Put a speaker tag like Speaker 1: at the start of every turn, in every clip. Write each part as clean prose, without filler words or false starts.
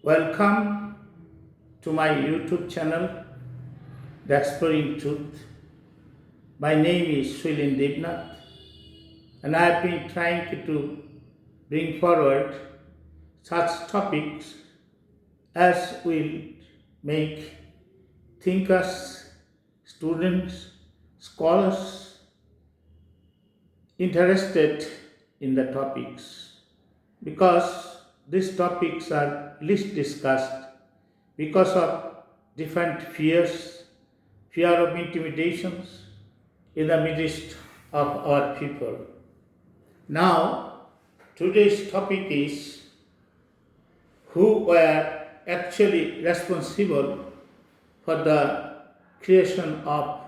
Speaker 1: Welcome to my YouTube channel, The Exploring Truth. My name is Srilin Devnath, and I have been trying to bring forward such topics as will make thinkers, students, scholars interested in the topics, because these topics are least discussed because of different fears, fear of intimidations in the midst of our people. Now, today's topic is who were actually responsible for the creation of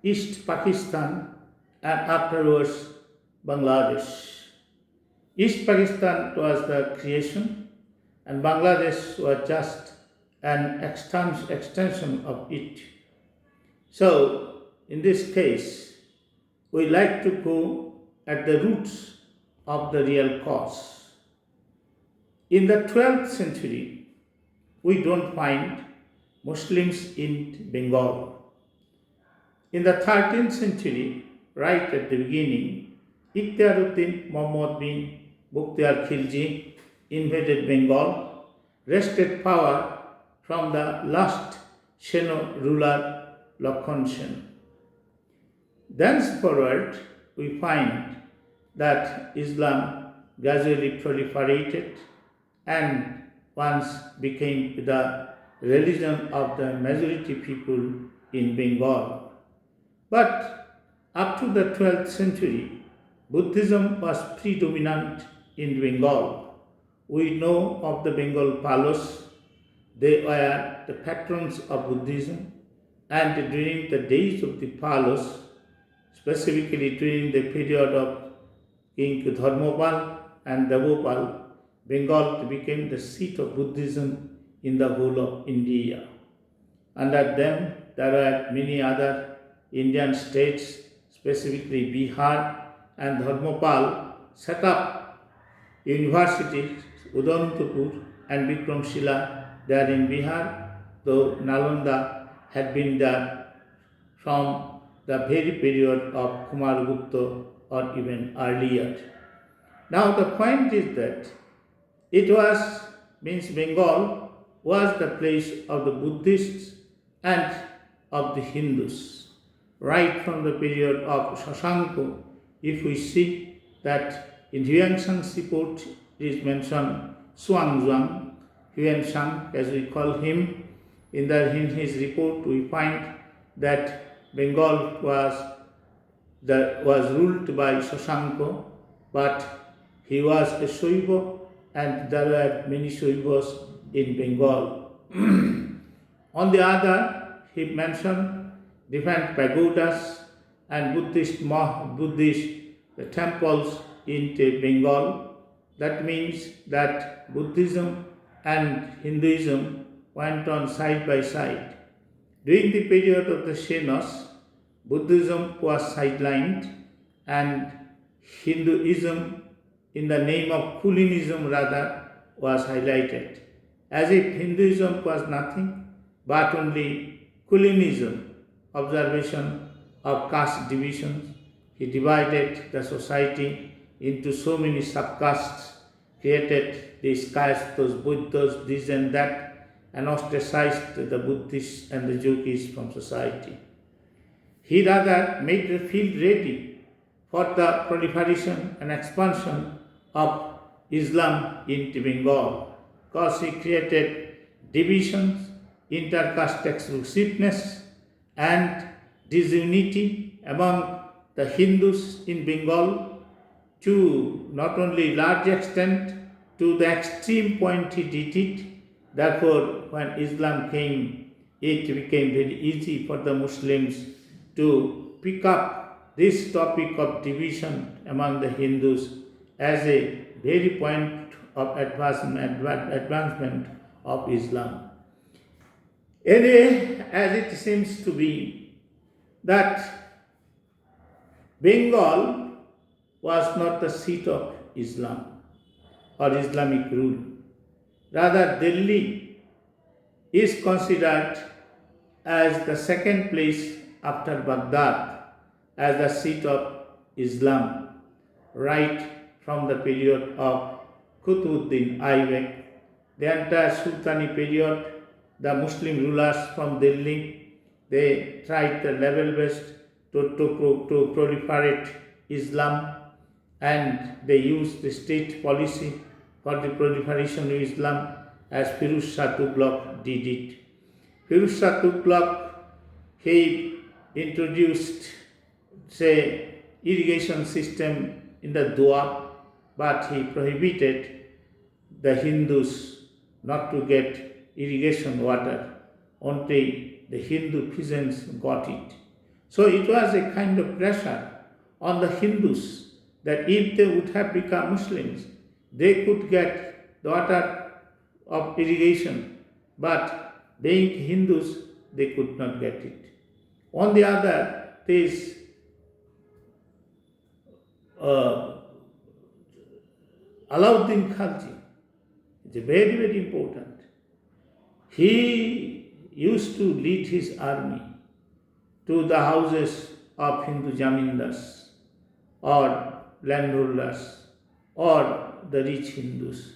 Speaker 1: East Pakistan and afterwards Bangladesh. East Pakistan was the creation and Bangladesh was just an extension of it. So, in this case, we like to go at the roots of the real cause. In the 12th century, we don't find Muslims in Bengal. In the 13th century, right at the beginning, Ikhtiaruddin Muhammad bin Bukhtiyar Khilji invaded Bengal, wrested power from the last Seno ruler Lakhon Sen. Thenceforward, we find that Islam gradually proliferated and once became the religion of the majority people in Bengal. But up to the 12th century, Buddhism was predominant in Bengal. We know of the Bengal Palos. They were the patrons of Buddhism, and during the days of the Palos, specifically during the period of King Dharmopal and Devopal, Bengal became the seat of Buddhism in the whole of India. Under them, there were many other Indian states, specifically Bihar, and Dharmopal set up universities, Udantapur and Vikramshila there in Bihar, though Nalanda had been there from the very period of Kumaragupta or even earlier. Now the point is that Bengal was the place of the Buddhists and of the Hindus. Right from the period of Shashanko, if we see that in Huangshan's report is mentioned Xuanzang, Huangshan as we call him, in his report we find that Bengal was ruled by Shashanko, but he was a Shaiva and there were many Shaivas in Bengal. On the other, he mentioned different pagodas and Buddhist temples in Bengal. That means that Buddhism and Hinduism went on side by side. During the period of the Senos, Buddhism was sidelined and Hinduism, in the name of Kulinism rather, was highlighted, as if Hinduism was nothing but only Kulinism, observation of caste divisions. He divided the society into so many subcastes, created these castes, those Buddhas, this and that, and ostracized the Buddhists and the yogis from society. He rather made the field ready for the proliferation and expansion of Islam into Bengal, because he created divisions, inter-caste exclusiveness, and disunity among the Hindus in Bengal to not only large extent, to the extreme point he did it. Therefore, when Islam came, it became very easy for the Muslims to pick up this topic of division among the Hindus as a very point of advancement of Islam. Anyway, as it seems to be that Bengal was not the seat of Islam or Islamic rule. Rather, Delhi is considered as the second place after Baghdad as the seat of Islam, right from the period of Qutbuddin Aibak. The entire Sultani period, the Muslim rulers from Delhi, they tried their level best to proliferate Islam, and they used the state policy for the proliferation of Islam as Firuz Shah Tughlaq did it. Firuz Shah Tughlaq, he introduced, say, irrigation system in the Doab, but he prohibited the Hindus not to get irrigation water. Only the Hindu peasants got it. So it was a kind of pressure on the Hindus that if they would have become Muslims, they could get the water of irrigation, but being Hindus, they could not get it. On the other, there is Alauddin Khalji. It's very, very important. He used to lead his army to the houses of Hindu Zamindars or landholders or the rich Hindus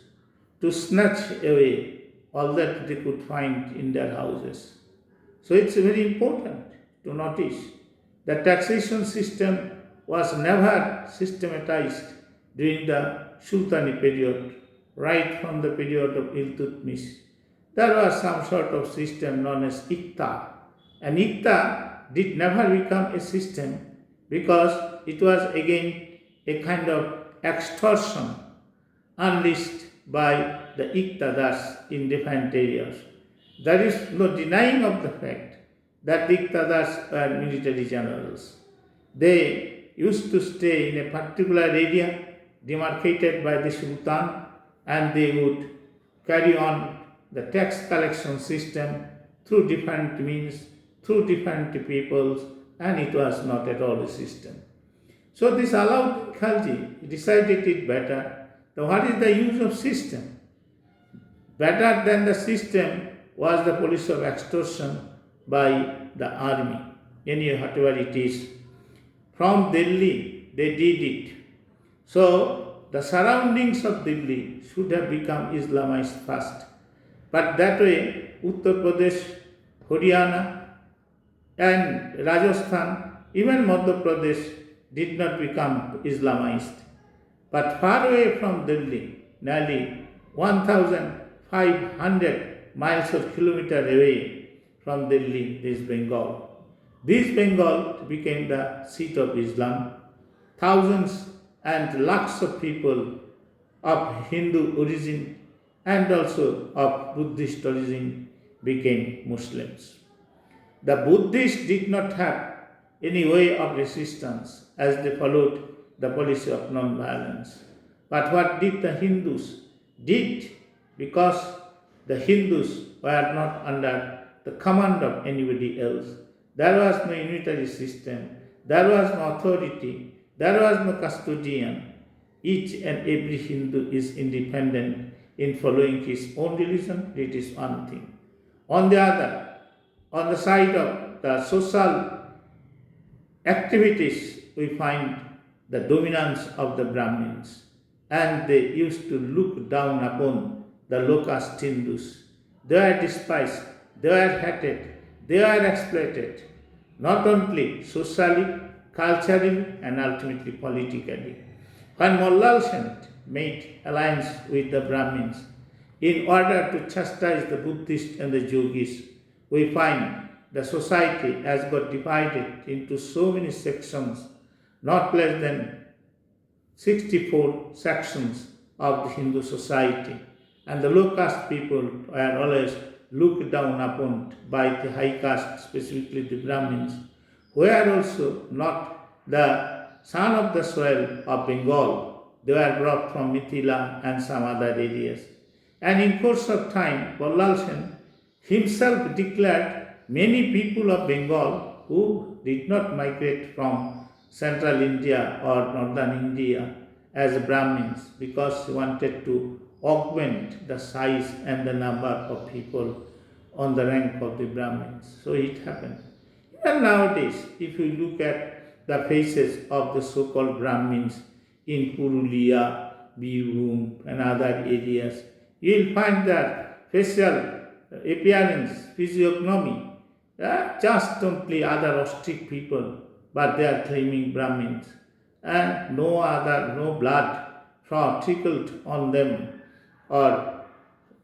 Speaker 1: to snatch away all that they could find in their houses. So it's very important to notice the taxation system was never systematized during the Sultani period, right from the period of Iltutmish. There was some sort of system known as Iqta, and Iqta did never become a system because it was again a kind of extortion unleashed by the Iqtadars in different areas. There is no denying of the fact that the Iqtadars were military generals. They used to stay in a particular area demarcated by the Sultan, and they would carry on the tax collection system through different means, through different peoples, and it was not at all a system. So this allowed Khalji decided it better. So what is the use of system? Better than the system was the policy of extortion by the army, any whatever it is. From Delhi, they did it. So the surroundings of Delhi should have become Islamized first. But that way, Uttar Pradesh, Haryana, and Rajasthan, even Madhya Pradesh, did not become Islamized. But far away from Delhi, nearly 1,500 miles or kilometers away from Delhi, is Bengal. This Bengal became the seat of Islam. Thousands and lakhs of people of Hindu origin and also of Buddhist origin became Muslims. The Buddhists did not have any way of resistance as they followed the policy of non-violence. But what did the Hindus? Did because the Hindus were not under the command of anybody else. There was no unitary system, there was no authority, there was no custodian. Each and every Hindu is independent in following his own religion. It is one thing. On the other, on the side of the social activities, we find the dominance of the Brahmins, and they used to look down upon the low-caste Hindus. They were despised, they were hated, they were exploited, not only socially, culturally, and ultimately politically. When Mollal Sen made alliance with the Brahmins in order to chastise the Buddhists and the Yogis, we find the society has got divided into so many sections, not less than 64 sections of the Hindu society, and the low caste people were always looked down upon by the high caste, specifically the Brahmins, who were also not the son of the soil of Bengal. They were brought from Mithila and some other areas. And in course of time, Mollal Sen himself declared many people of Bengal who did not migrate from central India or northern India as Brahmins, because he wanted to augment the size and the number of people on the rank of the Brahmins. So it happened. And nowadays, if you look at the faces of the so-called Brahmins in Purulia, Birbhum and other areas, you will find that facial appearance, physiognomy, just only other ostrich people, but they are claiming Brahmins, and no blood from trickled on them, or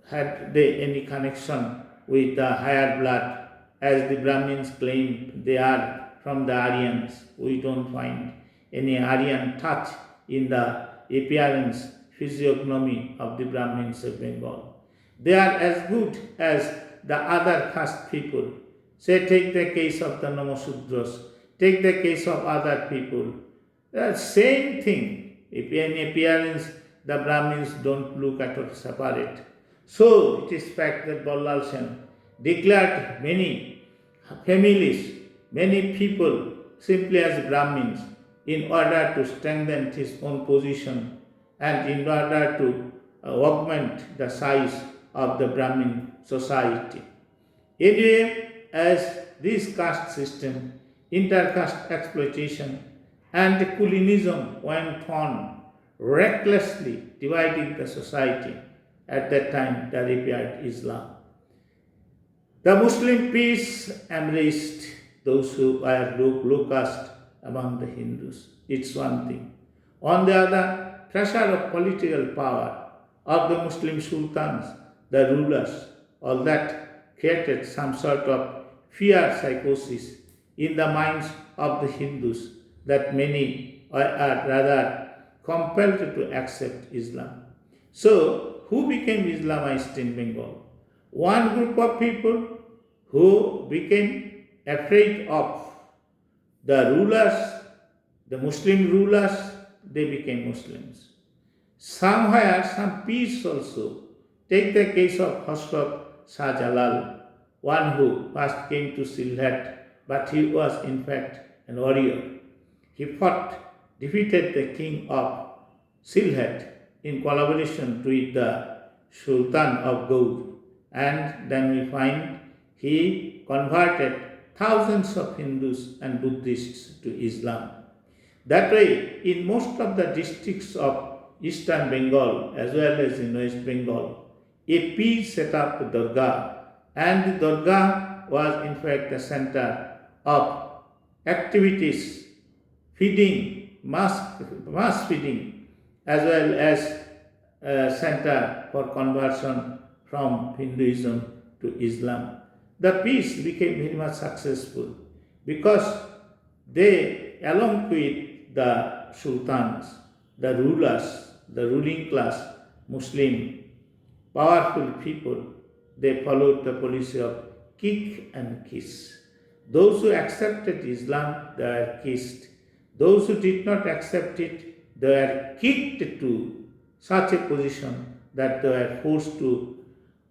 Speaker 1: had they any connection with the higher blood, as the Brahmins claim they are from the Aryans. We don't find any Aryan touch in the appearance, physiognomy of the Brahmins of Bengal. They are as good as the other caste people. Say, take the case of the Namasudras, take the case of other people. The same thing. If in appearance, the Brahmins don't look at all separate. So it is fact that Ballal Sen declared many families, many people simply as Brahmins in order to strengthen his own position and in order to augment the size of the Brahmin society. Anyway, as this caste system, inter-caste exploitation and colonism went on recklessly dividing the society, at that time there appeared Islam. The Muslim peers embraced those who were low caste among the Hindus. It's one thing. On the other, pressure of political power of the Muslim sultans, the rulers, all that created some sort of fear psychosis in the minds of the Hindus that many are rather compelled to accept Islam. So, who became Islamized in Bengal? One group of people who became afraid of the rulers, the Muslim rulers, they became Muslims. Somewhere, some peers also. Take the case of Hasrat Shah Jalal, one who first came to Sylhet, but he was in fact an warrior. He defeated the king of Sylhet in collaboration with the Sultan of Gaud, and then we find he converted thousands of Hindus and Buddhists to Islam. That way, in most of the districts of eastern Bengal as well as in West Bengal, a peer set up the Durga, and the Durga was in fact the center of activities, feeding, mass feeding, as well as a center for conversion from Hinduism to Islam. The peace became very much successful because they, along with the sultans, the rulers, the ruling class, Muslim, powerful people, they followed the policy of kick and kiss. Those who accepted Islam, they were kissed. Those who did not accept it, they were kicked to such a position that they were forced to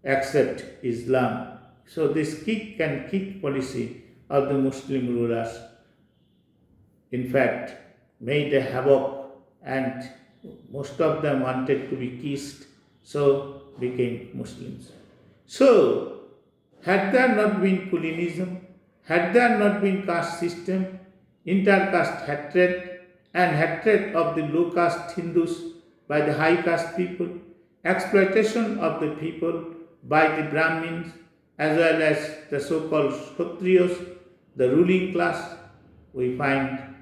Speaker 1: accept Islam. So this kick and kick policy of the Muslim rulers, in fact, made a havoc, and most of them wanted to be kissed, so became Muslims. So, had there not been colonism, had there not been caste system, inter-caste hatred and hatred of the low-caste Hindus by the high caste people, exploitation of the people by the Brahmins as well as the so-called Kshatriyas, the ruling class, we find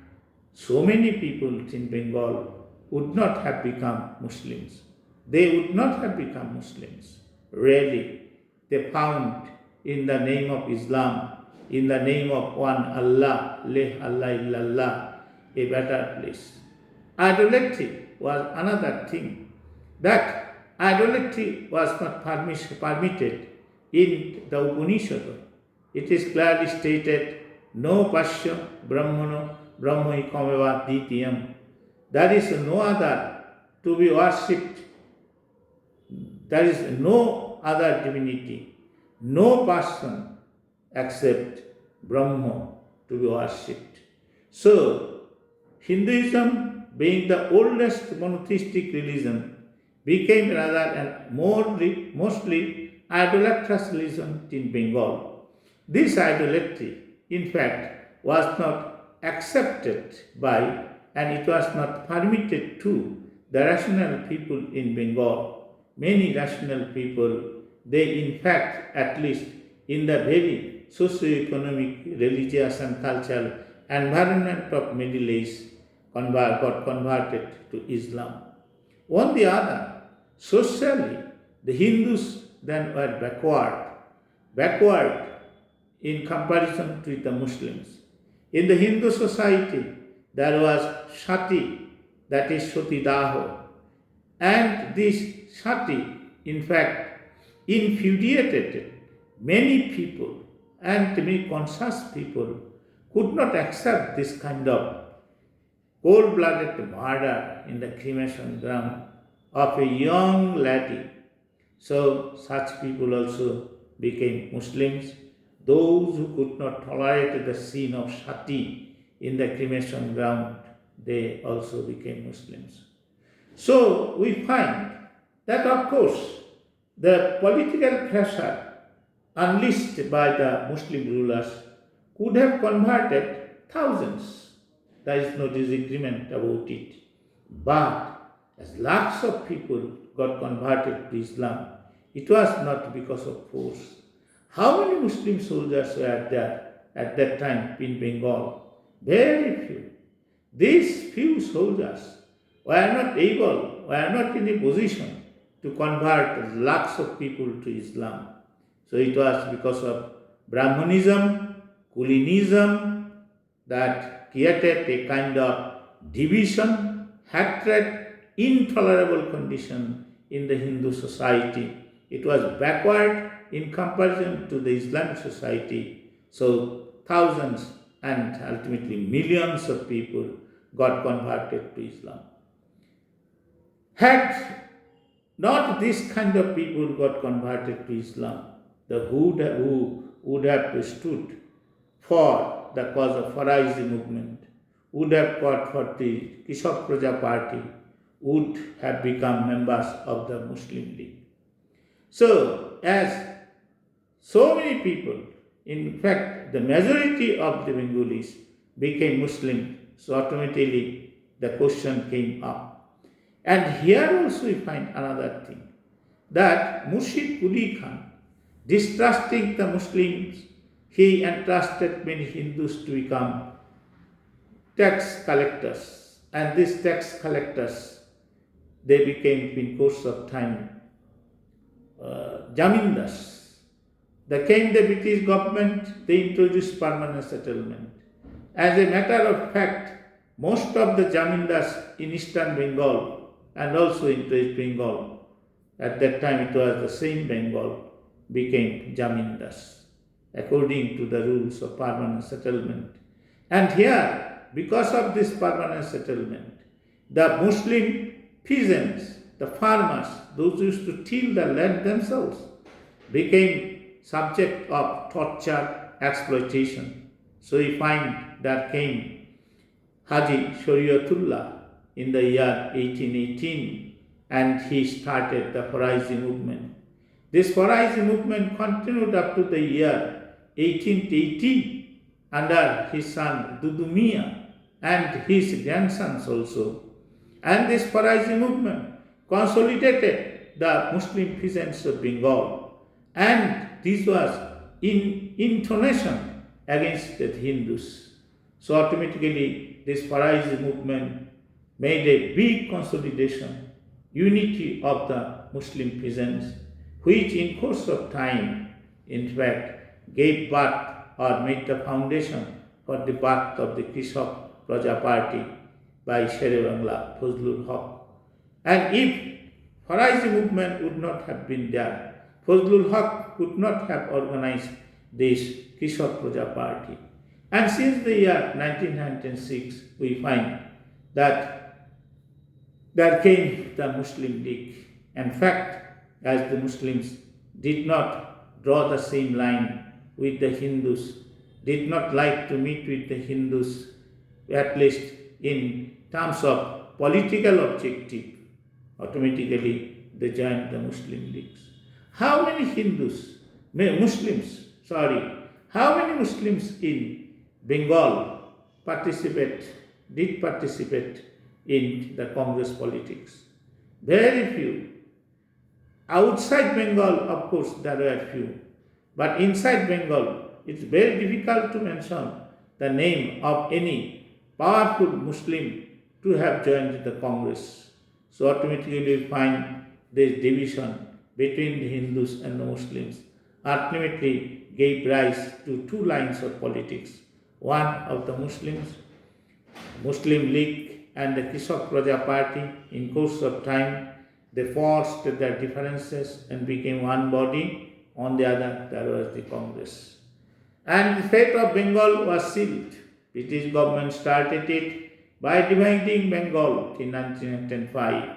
Speaker 1: so many people in Bengal would not have become Muslims. They would not have become Muslims. Really, they found in the name of Islam, in the name of one Allah, La Allah illallah, a better place. Idolatry was another thing. That idolatry was not permitted in the Upanishad. It is clearly stated, no pasya brahmano brahmai kameva ditiyam. There is no other to be worshipped. There is no other divinity, no person except Brahma to be worshipped. So, Hinduism being the oldest monotheistic religion, became rather and mostly idolatrous religion in Bengal. This idolatry, in fact, was not accepted by and it was not permitted to the rational people in Bengal. Many rational people, they in fact, at least in the very socio-economic, religious and cultural environment of Middle East, got converted to Islam. On the other, socially, the Hindus then were backward in comparison to the Muslims. In the Hindu society, there was Sati, that is Satidaho, and this Sati, in fact, infuriated many people, and many conscious people could not accept this kind of cold-blooded murder in the cremation ground of a young lady. So such people also became Muslims. Those who could not tolerate the sin of Sati in the cremation ground, they also became Muslims. So we find that, of course, the political pressure unleashed by the Muslim rulers could have converted thousands. There is no disagreement about it. But as lakhs of people got converted to Islam, it was not because of force. How many Muslim soldiers were there at that time in Bengal? Very few. These few soldiers were not in a position to convert lakhs of people to Islam. So it was because of Brahmanism, Kulinism that created a kind of division, hatred, intolerable condition in the Hindu society. It was backward in comparison to the Islamic society. So thousands and ultimately millions of people got converted to Islam. Had not this kind of people got converted to Islam, who would have stood for the cause of Faraizi Movement, would have fought for the Krishak Praja Party, would have become members of the Muslim League. So, as so many people, in fact, the majority of the Bengalis became Muslim, so automatically the question came up. And here also we find another thing, that Murshid Quli Khan, distrusting the Muslims, he entrusted many Hindus to become tax collectors. And these tax collectors, they became in course of time Zamindars. They came the British government, they introduced permanent settlement. As a matter of fact, most of the Zamindars in eastern Bengal and also in West Bengal, at that time it was the same Bengal, became Zamindars according to the rules of permanent settlement. And here, because of this permanent settlement, the Muslim peasants, the farmers, those who used to till the land themselves, became subject of torture, exploitation. So we find that came Haji Shariatullah in the year 1818, and he started the Faraizi Movement. This Faraizi Movement continued up to the year 1880 under his son Dudu Miah and his grandsons also. And this Faraizi Movement consolidated the Muslim peasants of Bengal, and this was in intonation against the Hindus. So automatically this Faraizi Movement made a big consolidation, unity of the Muslim peasants, which in course of time, in fact, gave birth or made the foundation for the birth of the Krishak Praja Party by Shere Bangla Fazlul Haq. And if Faraizi Movement would not have been there, Fazlul Haq could not have organized this Krishak Praja Party. And since the year 1996, we find that there came the Muslim League. In fact, as the Muslims did not draw the same line with the Hindus, did not like to meet with the Hindus, at least in terms of political objective, automatically they joined the Muslim leagues. How many how many Muslims in Bengal did participate in the Congress politics? Very few. Outside Bengal, of course, there were few. But inside Bengal, it's very difficult to mention the name of any powerful Muslim to have joined the Congress. So automatically we find this division between the Hindus and the Muslims ultimately gave rise to two lines of politics. One of the Muslim League and the Krishak Praja Party. In course of time, they forced their differences and became one body. On the other, there was the Congress. And the fate of Bengal was sealed. British government started it by dividing Bengal in 1905,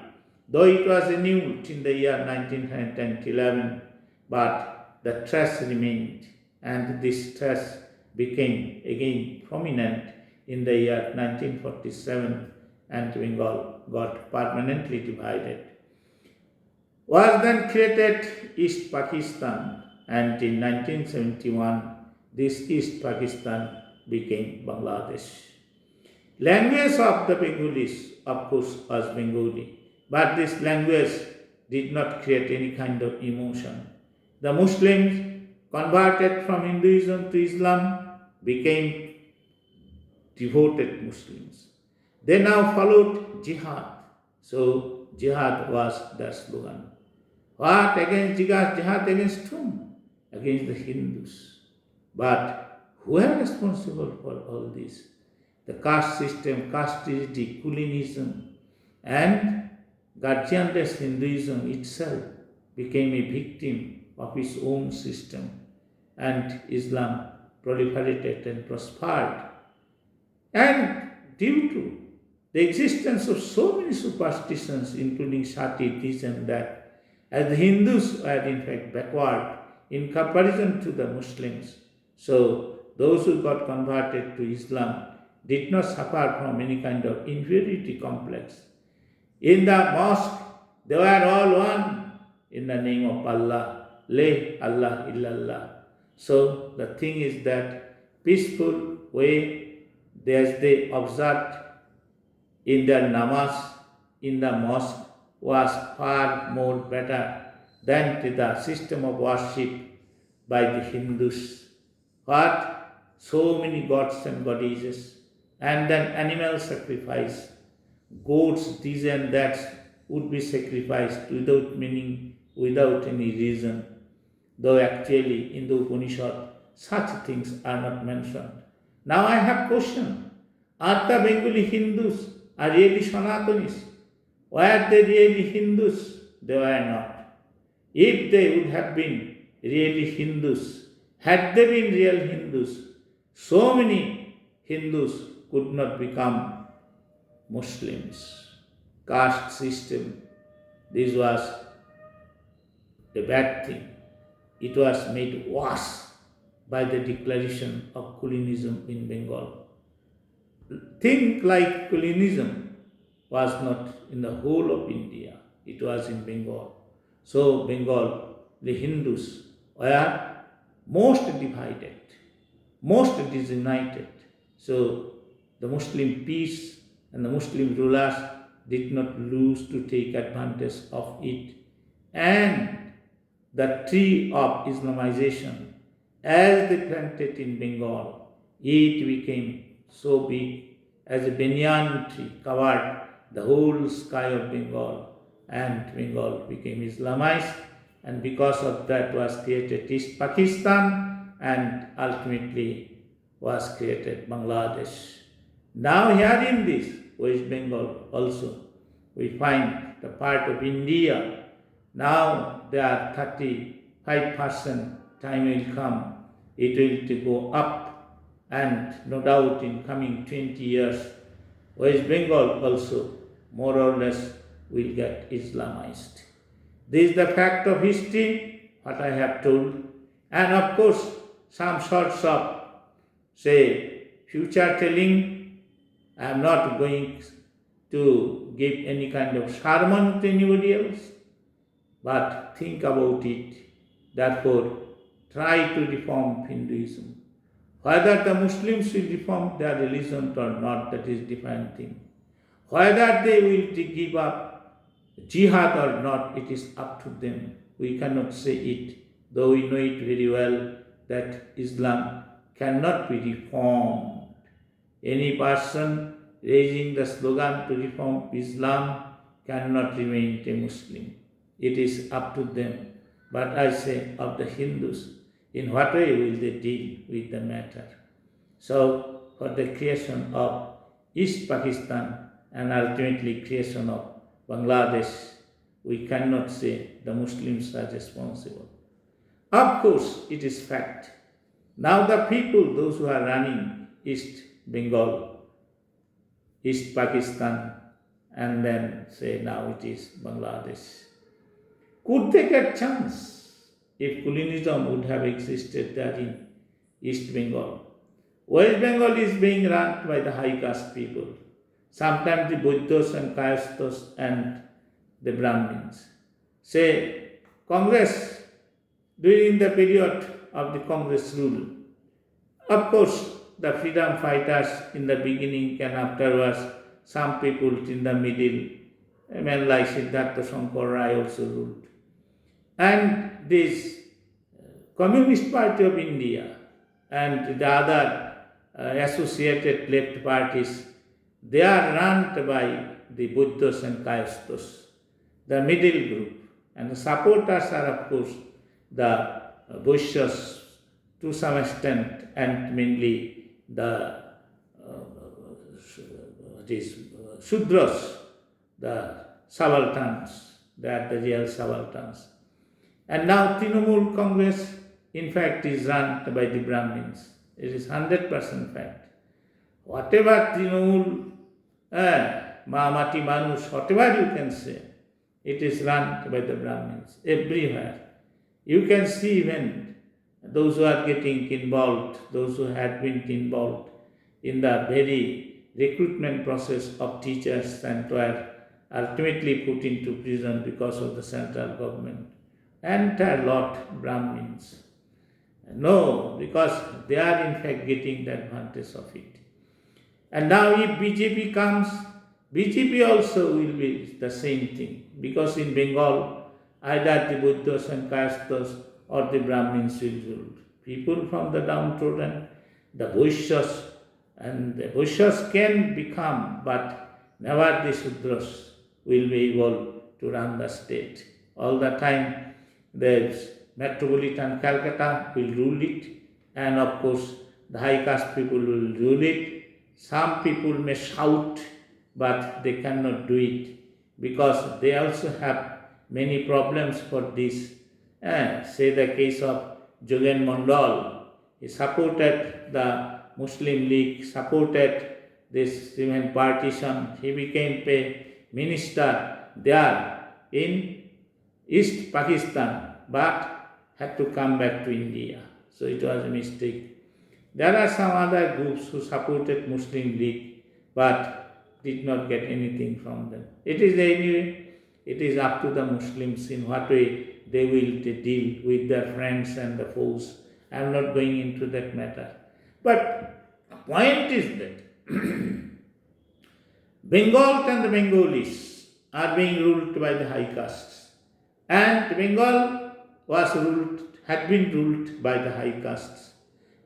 Speaker 1: though it was renewed in the year 1911, but the trace remained, and this trace became again prominent in the year 1947, and Bengal got permanently divided. Was then created East Pakistan, and in 1971 this East Pakistan became Bangladesh. Language of the Bengalis, of course, was Bengali, but this language did not create any kind of emotion. The Muslims converted from Hinduism to Islam became devoted Muslims. They now followed jihad. So jihad was their slogan. What against jihad against whom? Against the Hindus. But who are responsible for all this? The caste system, casteity, Kulinism, and guardianless Hinduism itself became a victim of its own system, and Islam proliferated and prospered. And due to the existence of so many superstitions, including sati, this and that, as the Hindus were in fact backward in comparison to the Muslims, so those who got converted to Islam did not suffer from any kind of inferiority complex. In the mosque, they were all one in the name of Allah, La Allah illallah. So the thing is that peaceful way as they observed in their namaz in the mosque was far more better than the system of worship by the Hindus. What? So many gods and goddesses, and then animal sacrifice, goats, this and that would be sacrificed without meaning, without any reason. Though actually in the Upanishad such things are not mentioned. Now I have question. Are the Bengali Hindus are really Sanatanis? Were they really Hindus? They were not. If they would have been really Hindus, had they been real Hindus, so many Hindus could not become Muslims. Caste system, this was a bad thing. It was made worse by the declaration of Kulinism in Bengal. Think like Kulinism was not in the whole of India, it was in Bengal. So Bengal, the Hindus were most divided, most disunited. So the Muslim peace and the Muslim rulers did not lose to take advantage of it. And the tree of Islamization, as they planted in Bengal, it became so big as a banyan tree covered the whole sky of Bengal, and Bengal became Islamized, and because of that was created East Pakistan, and ultimately was created Bangladesh. Now here in this West Bengal also we find the part of India. Now there are 35%, time will come, it will go up, and no doubt in coming 20 years, West Bengal also more or less will get Islamized. This is the fact of history, what I have told, and of course some sorts of, say, future telling. I am not going to give any kind of sermon to anybody else. but think about it. Therefore, try to reform Hinduism. Whether the Muslims will reform their religion or not, that is different thing. Whether they will give up jihad or not, it is up to them. We cannot say it, though we know it very well that Islam cannot be reformed. Any person raising the slogan to reform Islam cannot remain a Muslim. It is up to them. But I say of the Hindus, in what way will they deal with the matter? So, for the creation of East Pakistan and ultimately creation of Bangladesh, we cannot say the Muslims are responsible. Of course, it is fact. Now the people, those who are running East Bengal, East Pakistan, and then say now it is Bangladesh, could they get chance if Kulinism would have existed there in East Bengal? West Bengal is being run by the high caste people, sometimes the Buddhas and Kayasthas and the Brahmins. Say, Congress, during the period of the Congress rule, of course, the freedom fighters in the beginning and afterwards, some people in the middle, a man like Siddhartha Shankar Rai also ruled. And this Communist Party of India and the other associated left parties, they are run by the Buddhas and Kayasthas, the middle group. And the supporters are, of course, the Vaishyas to some extent, and mainly the Shudras, the subalterns, they are the real subalterns. And now Trinamool Congress, in fact, is run by the Brahmins. It is 100% fact. Whatever Trinamool, Mahamati Manush, whatever you can say, it is run by the Brahmins everywhere. You can see even those who are getting involved, those who had been involved in the very recruitment process of teachers and were ultimately put into prison because of the central government. Entire lot Brahmins. No, because they are in fact getting the advantage of it. And now if BJP comes, BJP also will be the same thing, because in Bengal, either the Buddhas and Kayasthas or the Brahmins will rule. People from the downtrodden, the Vaishyas, and the Vaishyas can become, but never the Shudras will be able to run the state. All the time, the metropolitan Calcutta will rule it, and of course, the high caste people will rule it. Some people may shout, but they cannot do it, because they also have many problems for this. Say the case of Jogen Mondal. He supported the Muslim League, supported this even partition. He became a minister there in East Pakistan, but had to come back to India. So it was a mistake. There are some other groups who supported Muslim League, but did not get anything from them. It is anyway, it is up to the Muslims in what way they will deal with their friends and the foes. I am not going into that matter. But the point is that Bengal and the Bengalis are being ruled by the high castes. And Bengal had been ruled by the high castes.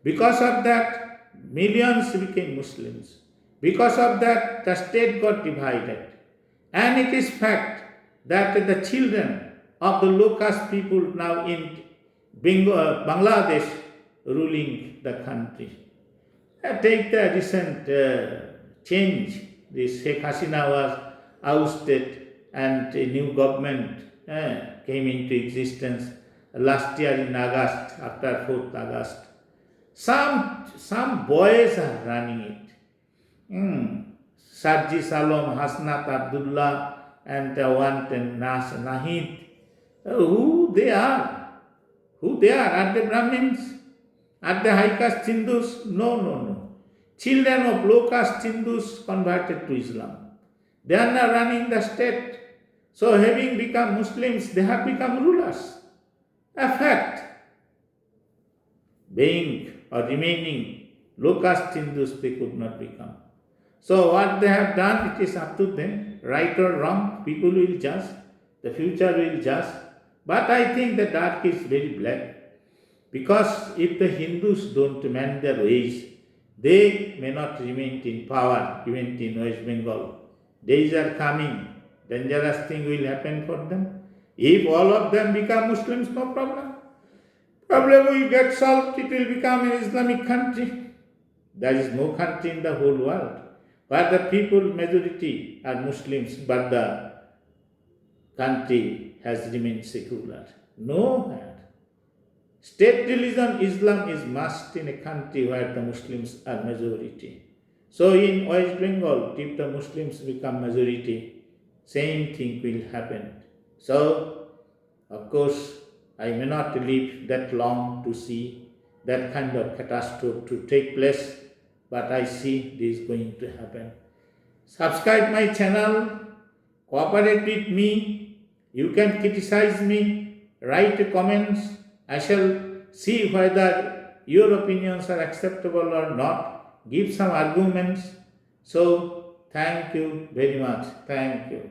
Speaker 1: Because of that, millions became Muslims. Because of that, the state got divided. And it is fact that the children of the low-caste people now in Bangladesh ruling the country. Take the recent change. This Sheikh Hasina was ousted and a new government came into existence last year in August, after 4th August. Some boys are running it. Sarji Salom, Hasnat Abdullah, and one Nas Nahid. Who they are? Who they are? Are they Brahmins? Are they high caste Hindus? No. Children of low caste Hindus converted to Islam. They are now running the state. So having become Muslims, they have become rulers. A fact. Being or remaining low-caste Hindus, they could not become. So what they have done, it is up to them. Right or wrong, people will judge. The future will judge. But I think the dark is very black. Because if the Hindus don't mend their ways, they may not remain in power, even in West Bengal. Days are coming, dangerous thing will happen for them. If all of them become Muslims, no problem. Problem will get solved, it will become an Islamic country. There is no country in the whole world where the people majority are Muslims, but the country has remained secular. No. State religion Islam is must in a country where the Muslims are majority. So in West Bengal, if the Muslims become majority, same thing will happen. So, of course, I may not live that long to see that kind of catastrophe to take place, but I see this going to happen. Subscribe my channel, cooperate with me, you can criticize me, write comments, I shall see whether your opinions are acceptable or not, give some arguments. So, thank you very much. Thank you.